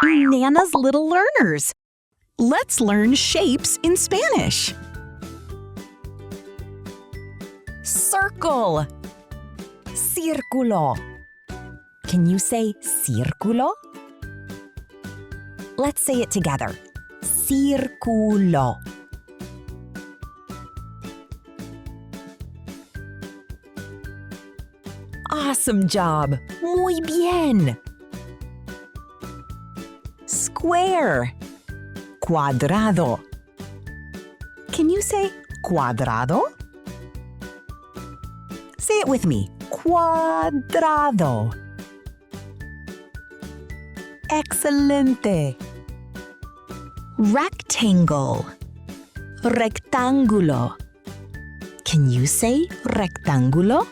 Nana's Little Learners. Let's learn shapes in Spanish. Circle. Círculo. Can you say círculo? Let's say it together. Círculo. Awesome job. Muy bien. Square. Cuadrado. Can you say cuadrado? Say it with me. Cuadrado. Excelente. Rectangle. Rectángulo. Can you say rectángulo?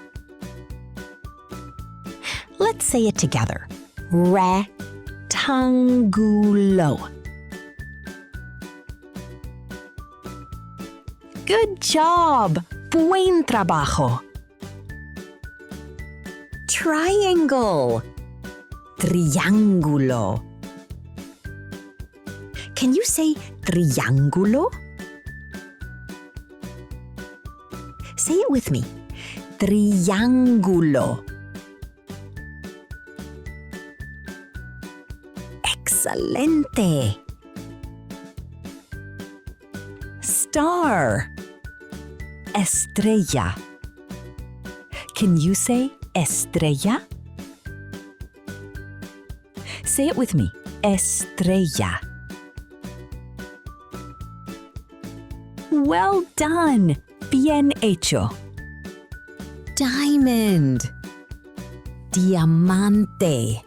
Let's say it together. Rectángulo. Good job! Buen trabajo! Triangle. Triángulo. Can you say triángulo? Say it with me. Triángulo. Excelente. Star. Estrella. Can you say estrella? Say it with me. Estrella. Well done. Bien hecho. Diamond. Diamante.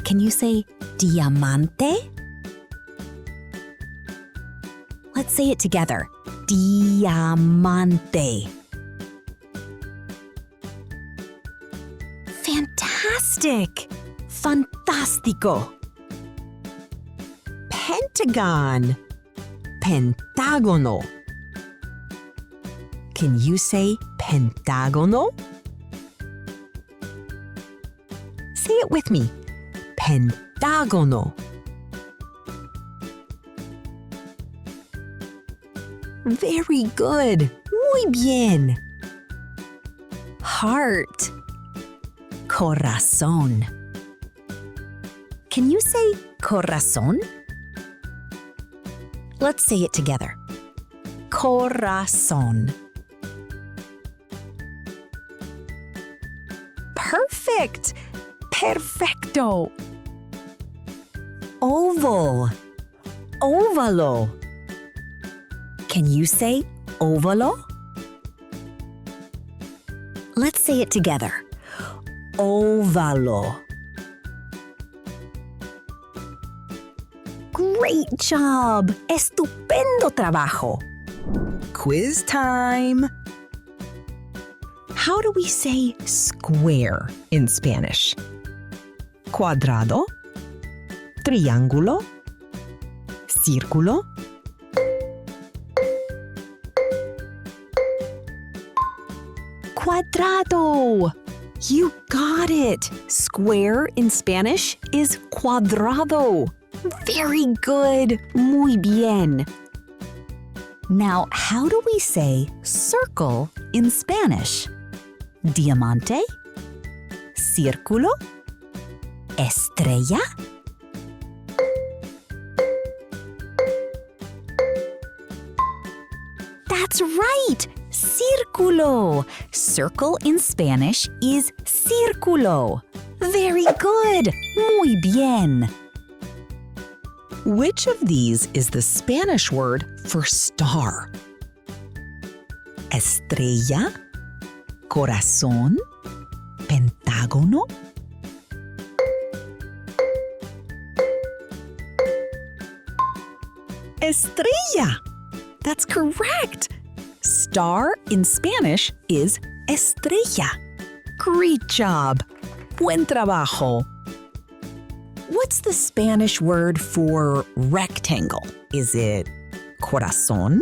Can you say diamante? Let's say it together. Diamante. Fantastic! Fantástico! Pentagon. Pentágono. Can you say pentágono? Say it with me. Pentágono. Very good. Muy bien. Heart. Corazón. Can you say corazón? Let's say it together. Corazón. Perfect. Perfecto. Oval. Óvalo. Can you say óvalo? Let's say it together. Óvalo. Great job! Estupendo trabajo! Quiz time! How do we say square in Spanish? Cuadrado? Triángulo? Círculo? Cuadrado! You got it! Square in Spanish is cuadrado. Very good! Muy bien! Now, how do we say circle in Spanish? Diamante? Círculo? Estrella? That's right! Círculo! Circle in Spanish is círculo. Very good! Muy bien! Which of these is the Spanish word for star? Estrella? Corazón? Pentágono? Estrella! That's correct! Star in Spanish is estrella. Great job! Buen trabajo! What's the Spanish word for rectangle? Is it corazón?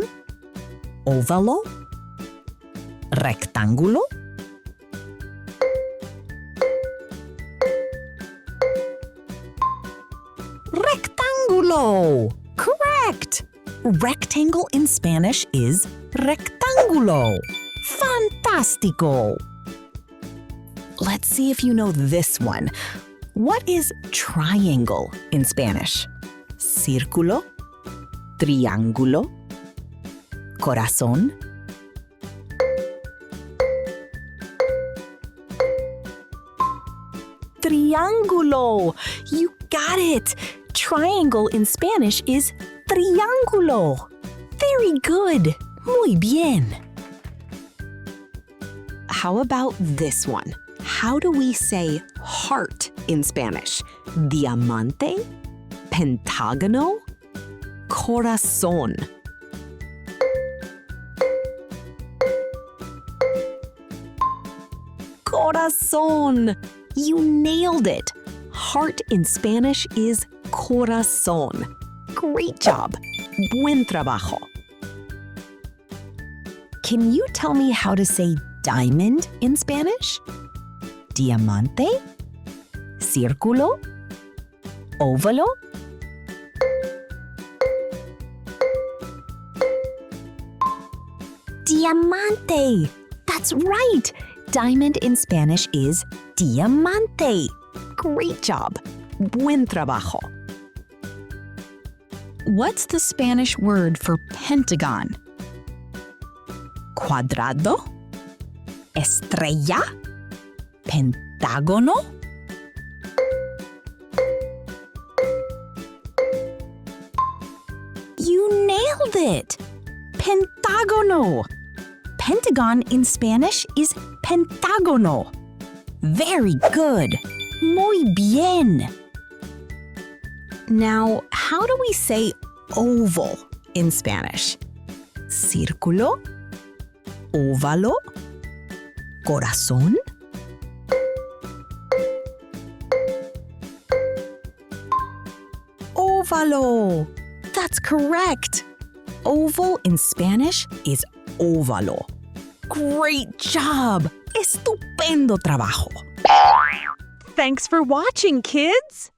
Óvalo? Rectángulo? Triángulo! Correct! Rectangle in Spanish is rectángulo. Fantástico! Let's see if you know this one. What is triangle in Spanish? Círculo, triángulo, corazón. Triángulo! You got it! Triangle in Spanish is triángulo. Very good. Muy bien. How about this one? How do we say heart in Spanish? Diamante, pentágono, corazón. Corazón. You nailed it. Heart in Spanish is corazón. Great job. Buen trabajo. Can you tell me how to say diamond in Spanish? Diamante? Círculo? Óvalo? Diamante! That's right! Diamond in Spanish is diamante. Great job. Buen trabajo. What's the Spanish word for pentagon? Cuadrado? Estrella? Pentágono? You nailed it! Pentágono! Pentagon in Spanish is pentágono. Very good. Muy bien. Now, how do we say oval in Spanish? Círculo, óvalo, corazón. Óvalo. That's correct. Oval in Spanish is óvalo. Great job! Estupendo trabajo! Thanks for watching, kids!